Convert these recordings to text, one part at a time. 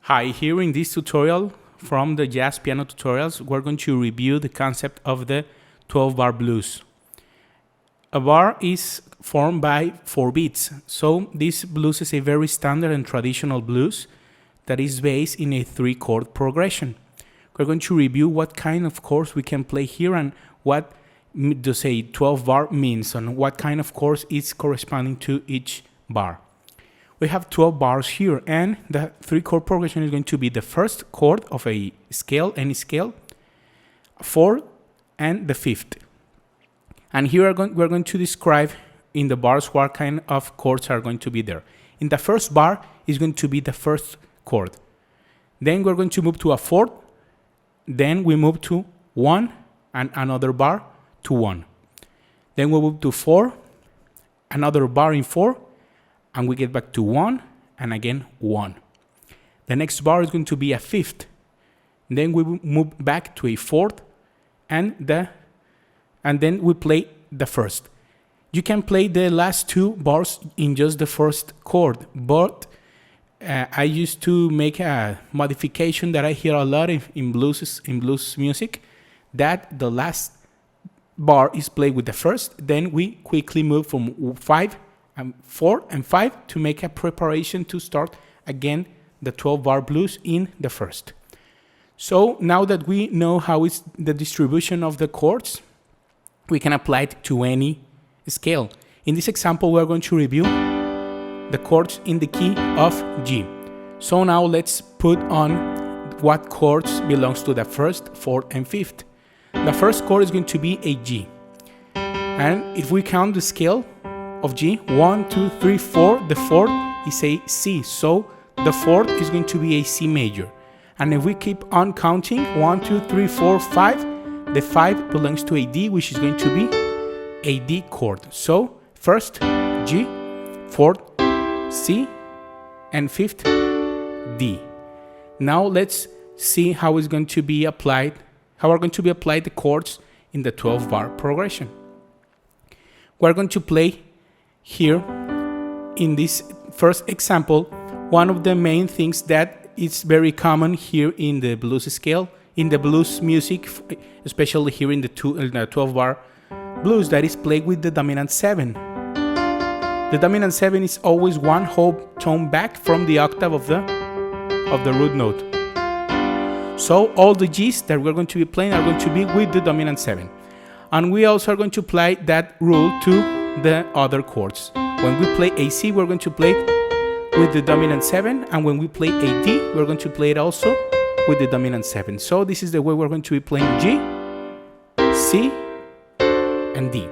Hi, here in this tutorial from the jazz piano tutorials, we're going to review the concept of the 12-bar blues. A bar is formed by 4 beats, so this blues is a very standard and traditional blues that is based in a 3-chord progression. We're going to review what kind of chords we can play here and what does a 12-bar means and what kind of chords is corresponding to each bar. We have 12 bars here, and the 3-chord progression is going to be the first chord of a scale, any scale, 4th, and the 5th. And here we're going to describe in the bars what kind of chords are going to be there. In the first bar is going to be the first chord. Then we're going to move to a 4th. Then we move to 1 and another bar to 1. Then we move to 4, another bar in 4, and we get back to 1 and again 1. The next bar is going to be a 5th. Then we move back to a 4th and then we play the first. You can play the last 2 bars in just the first chord, but I used to make a modification that I hear a lot in blues music, that the last bar is played with the first, then we quickly move from 5 and 4 and 5 to make a preparation to start again the 12-bar blues in the first. So now that we know how is the distribution of the chords, we can apply it to any scale. In this example, we're going to review the chords in the key of G. So now let's put on what chords belongs to the 1st, 4th, and 5th. The first chord is going to be a G. And if we count the scale of G, 1, 2, 3, 4, the 4th is a C. So the 4th is going to be a C major. And if we keep on counting, 1, 2, 3, 4, 5, the 5 belongs to a D, which is going to be a D chord. So 1st, G, 4th, C, and 5th, D. Now let's see how it's going to be applied, how are going to be applied the chords in the 12-bar progression. We're going to play here in this first example one of the main things that is very common here in the blues scale, in the blues music, especially here in the 12-bar blues, that is played with the dominant 7. The dominant 7 is always one whole tone back from the octave of the root note. So all the G's that we're going to be playing are going to be with the dominant 7. And we also are going to apply that rule to the other chords. When we play a C, we're going to play it with the dominant 7, and when we play a D, we're going to play it also with the dominant 7. So this is the way we're going to be playing G, C, and D.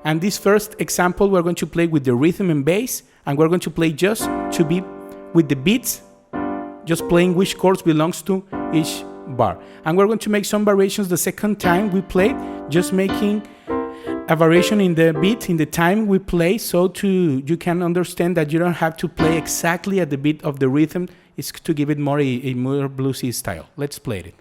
And this first example, we're going to play with the rhythm and bass, and we're going to play just to be with the beats, just playing which chords belongs to each bar. And we're going to make some variations the second time we play, just making a variation in the beat, in the time we play, so you can understand that you don't have to play exactly at the beat of the rhythm. It's to give it more a more bluesy style. Let's play it.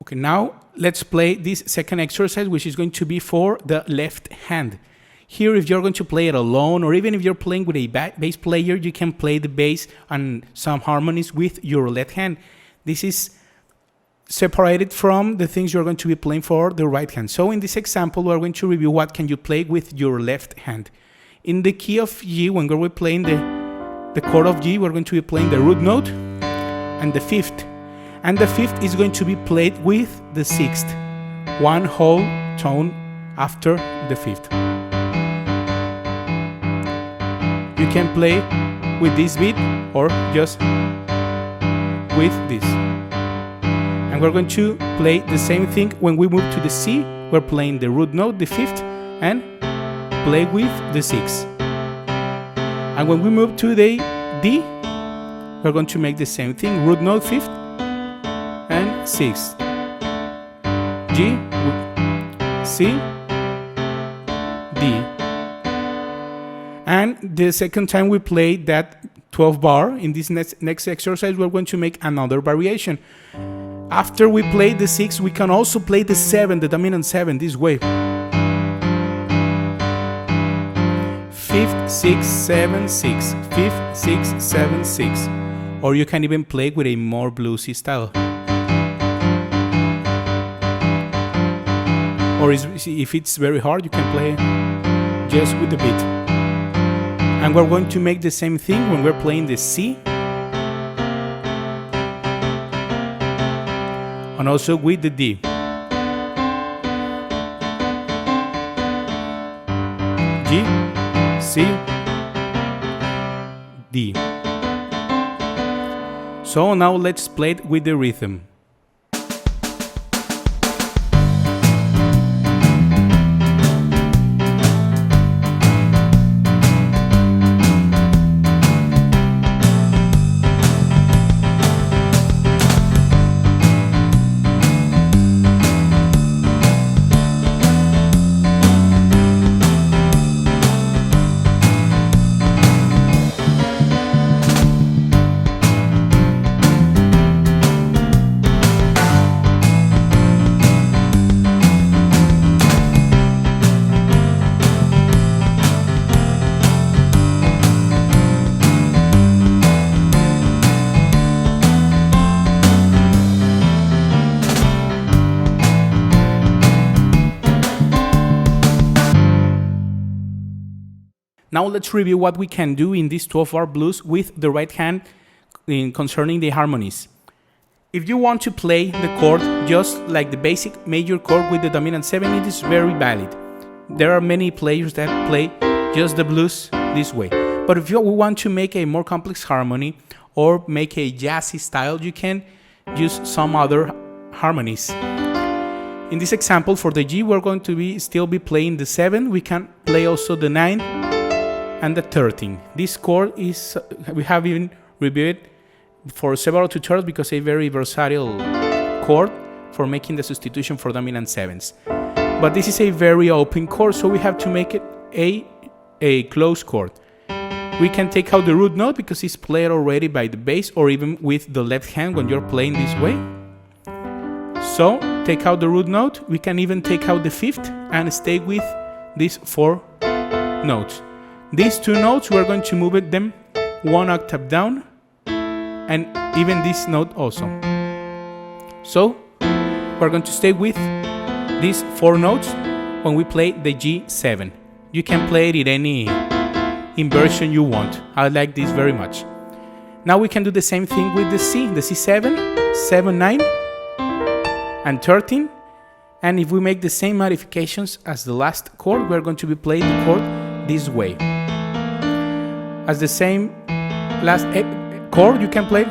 Okay, now let's play this second exercise, which is going to be for the left hand. Here, if you're going to play it alone, or even if you're playing with a bass player, you can play the bass and some harmonies with your left hand. This is separated from the things you're going to be playing for the right hand. So in this example, we're going to review what can you play with your left hand. In the key of G, when we're playing the chord of G, we're going to be playing the root note and the 5th. And the 5th is going to be played with the 6th. One whole tone after the fifth. You can play with this beat or just with this. And we're going to play the same thing when we move to the C. We're playing the root note, the fifth, and play with the sixth. And when we move to the D, we're going to make the same thing, root note, fifth, and sixth. G, C, D. And the second time we play that 12 bar, in this next exercise, we're going to make another variation. After we play the 6, we can also play the 7, the dominant 7, this way. 5th, 6, 7, 6, 5th, 6, 7, 6. Or you can even play with a more bluesy style. Or if it's very hard, you can play just with the beat. And we're going to make the same thing when we're playing the C. And also with the D. G, C, D. So now let's play it with the rhythm. Now let's review what we can do in this 12-bar blues with the right hand concerning the harmonies. If you want to play the chord just like the basic major chord with the dominant 7, it is very valid. There are many players that play just the blues this way. But if you want to make a more complex harmony or make a jazzy style, you can use some other harmonies. In this example, for the G, we're going to still be playing the 7. We can play also the 9 and the 13. This chord is, we have even reviewed for several tutorials because it's a very versatile chord for making the substitution for dominant 7s. But this is a very open chord, so we have to make it a closed chord. We can take out the root note because it's played already by the bass or even with the left hand when you're playing this way. So take out the root note. We can even take out the fifth and stay with these 4 notes. These 2 notes, we're going to move them 1 octave down, and even this note also. So we're going to stay with these 4 notes when we play the G7. You can play it in any inversion you want. I like this very much. Now we can do the same thing with the C, the C7, 7, 9, and 13. And if we make the same modifications as the last chord, we're going to be playing the chord this way. As the same last chord, you can play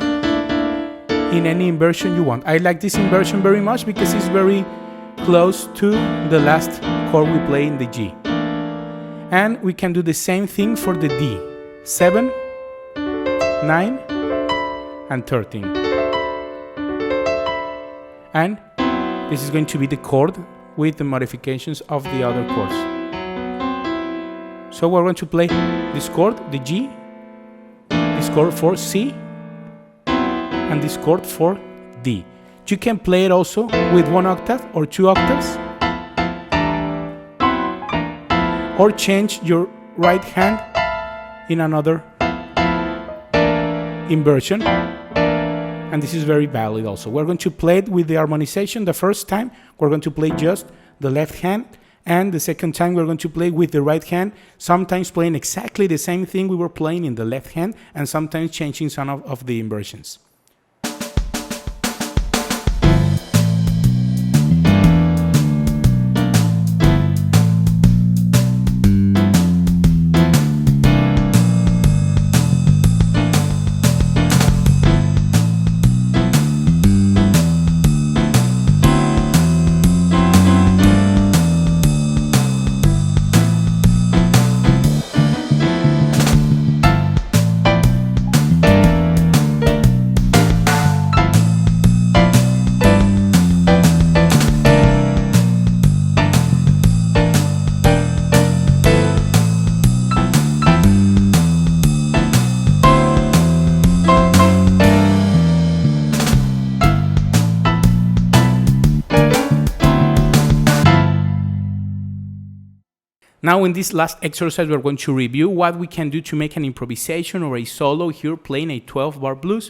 in any inversion you want. I like this inversion very much because it's very close to the last chord we play in the G. And we can do the same thing for the D. 7, 9, and 13. And this is going to be the chord with the modifications of the other chords. So we're going to play this chord, the G, this chord for C, and this chord for D. You can play it also with 1 octave or 2 octaves, or change your right hand in another inversion, and this is very valid also. We're going to play it with the harmonization. The first time we're going to play just the left hand, and the second time we're going to play with the right hand, sometimes playing exactly the same thing we were playing in the left hand, and sometimes changing some of the inversions. Now in this last exercise, we're going to review what we can do to make an improvisation or a solo here playing a 12-bar blues.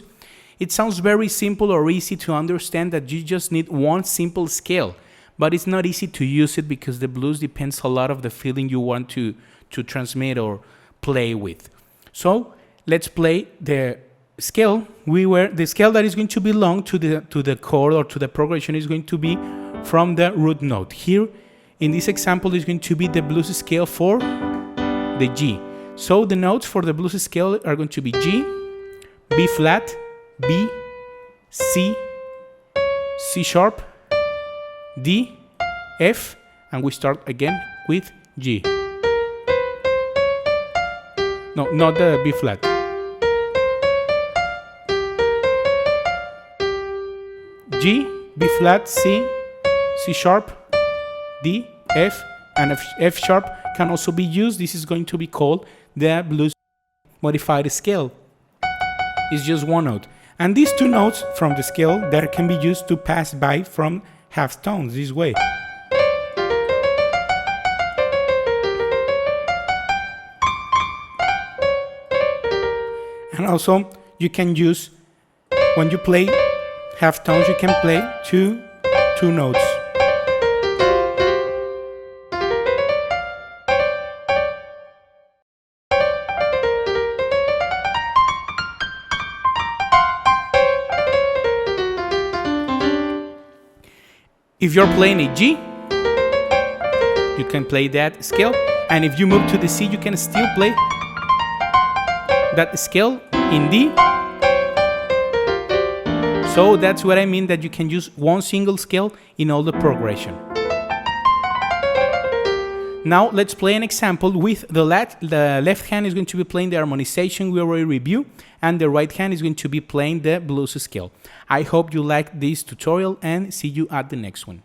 It sounds very simple or easy to understand that you just need one simple scale, but it's not easy to use it because the blues depends a lot of the feeling you want to transmit or play with. So let's play the scale. The scale that is going to belong to the chord or to the progression is going to be from the root note. Here in this example is going to be the blues scale for the G. So the notes for the blues scale are going to be G, B flat, B, C, C sharp, D, F, and we start again with G. No, not the B flat. G, B flat, C, C sharp, D, F, and F sharp can also be used. This is going to be called the blues modified scale. It's just one note. And these two notes from the scale that can be used to pass by from half tones this way. And also you can use, when you play half tones, you can play two notes. If you're playing a G, you can play that scale, and if you move to the C, you can still play that scale in D. So that's what I mean, that you can use one single scale in all the progression. Now let's play an example with the left hand is going to be playing the harmonization we already reviewed, and the right hand is going to be playing the blues scale. I hope you liked this tutorial and see you at the next one.